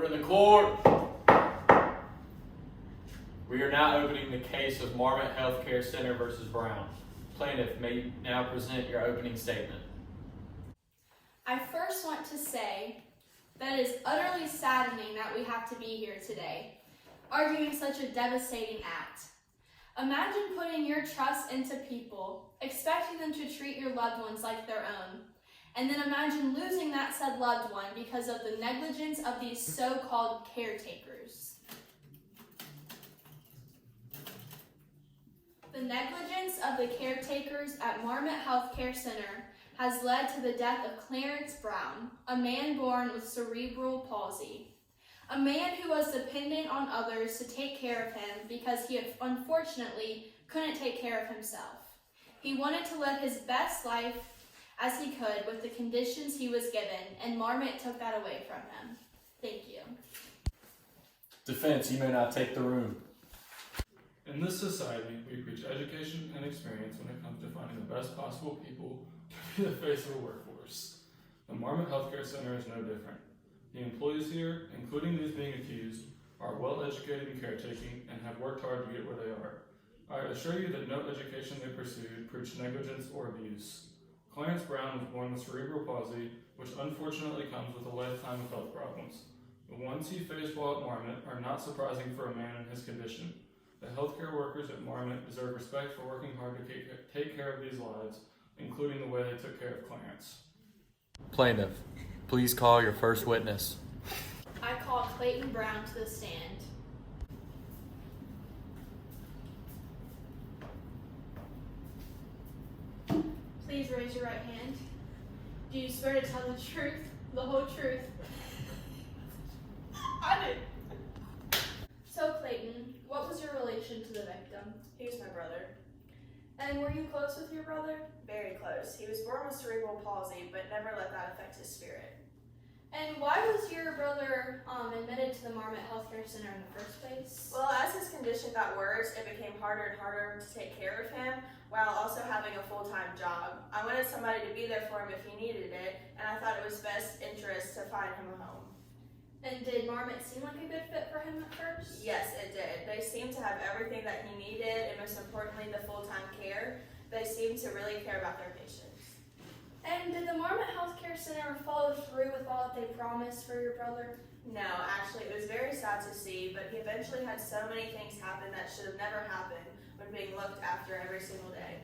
Order in the court. We are now opening the case of Marmot Healthcare Center versus Brown. Plaintiff may now present your opening statement. I first want to say that it is utterly saddening that we have to be here today, arguing such a devastating act. Imagine putting your trust into people, expecting them to treat your loved ones like their own, and then imagine losing that said loved one because of the negligence of these so-called caretakers. The negligence of the caretakers at Marmot Healthcare Center has led to the death of Clarence Brown, a man born with cerebral palsy. A man who was dependent on others to take care of him because he unfortunately couldn't take care of himself. He wanted to live his best life as he could with the conditions he was given, and Marmot took that away from him. Thank you. Defense, you may now take the room. In this society, we preach education and experience when it comes to finding the best possible people to be the face of a workforce. The Marmot Healthcare Center is no different. The employees here, including these being accused, are well educated in caretaking and have worked hard to get where they are. I assure you that no education they pursued preached negligence or abuse. Clarence Brown was born with cerebral palsy, which unfortunately comes with a lifetime of health problems. The ones he faced while at Marmot are not surprising for a man in his condition. The healthcare workers at Marmot deserve respect for working hard to take care of these lives, including the way they took care of Clarence. Plaintiff, please call your first witness. I call Clayton Brown to the stand. Please raise your right hand. Do you swear to tell the truth, the whole truth? I do. So Clayton, what was your relation to the victim? He was my brother. And were you close with your brother? Very close. He was born with cerebral palsy, but never let that affect his spirit. And why was your brother admitted to the Marmot Healthcare Center in the first place? Well, as his condition got worse, it became harder and harder to take care of him while also having a full-time job. I wanted somebody to be there for him if he needed it, and I thought it was best interest to find him a home. And did Marmot seem like a good fit for him at first? Yes, it did. They seemed to have everything that he needed, and most importantly, the full-time care. They seemed to really care about their patients. And did the Marmot Healthcare Center follow through with all that they promised for your brother? No, actually, it was very sad to see, but he eventually had so many things happen that should have never happened when being looked after every single day.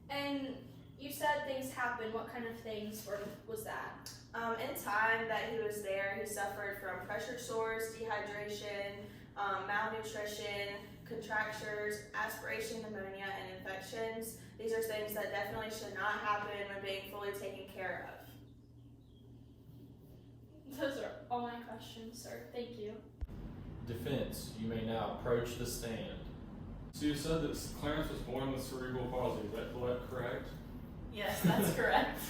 And you said things happened. What kind of things was that? In time that he was there, he suffered from pressure sores, dehydration, malnutrition, contractures, aspiration, pneumonia, and infections. These are things that definitely should not happen when being fully taken care of. Those are all my questions, sir. Thank you. Defense, you may now approach the stand. So you said that Clarence was born with cerebral palsy, is that correct? Yes, that's correct.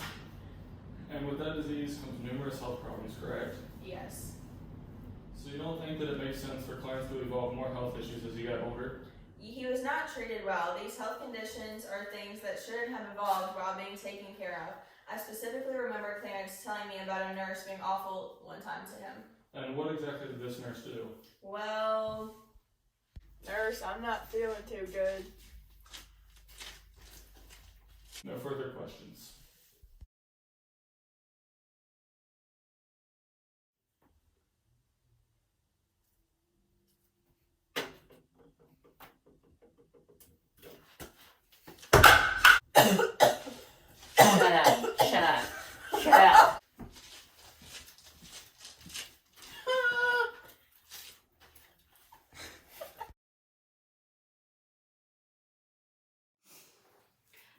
And with that disease comes numerous health problems, correct? Yes. So you don't think that it makes sense for Clarence to evolve more health issues as he got older? He was not treated well. These health conditions are things that shouldn't have evolved while being taken care of. I specifically remember Clarence telling me about a nurse being awful one time to him. And what exactly did this nurse do? Well, nurse, I'm not feeling too good. No further questions. Shut up.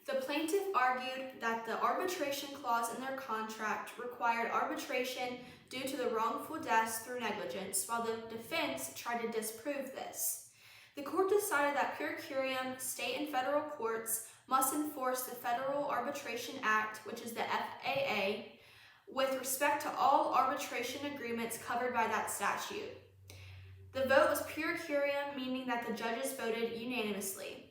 The plaintiff argued that the arbitration clause in their contract required arbitration due to the wrongful deaths through negligence, while the defense tried to disprove this. The court decided that per curiam, state and federal courts must enforce the Federal Arbitration Act, which is the FAA, with respect to all arbitration agreements covered by that statute. The vote was per curiam, meaning that the judges voted unanimously.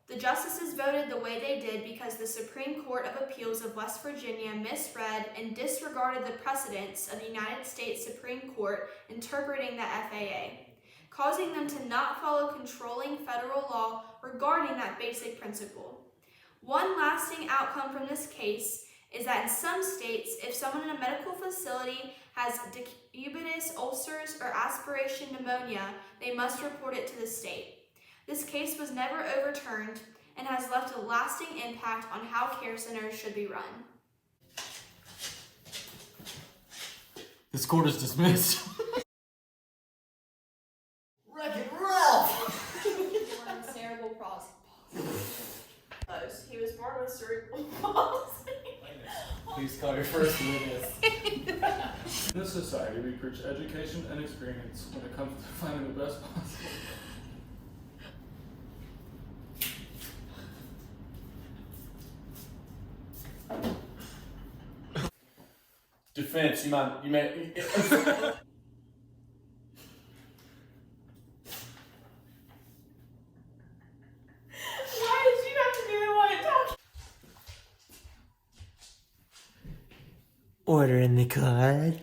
The justices voted the way they did because the Supreme Court of Appeals of West Virginia misread and disregarded the precedents of the United States Supreme Court interpreting the FAA, causing them to not follow controlling federal law regarding that basic principle. One lasting outcome from this case is that in some states, if someone in a medical facility has decubitus ulcers or aspiration pneumonia, they must report it to the state. This case was never overturned and has left a lasting impact on how care centers should be run. This court is dismissed. Wreck-It Ralph! Born with cerebral palsy. Close. He was born with cerebral palsy. Please call your first witness. In this society, we preach education and experience when it comes to finding the best possible. Defense, you may. Why did you have to be the one talking? Order in the car.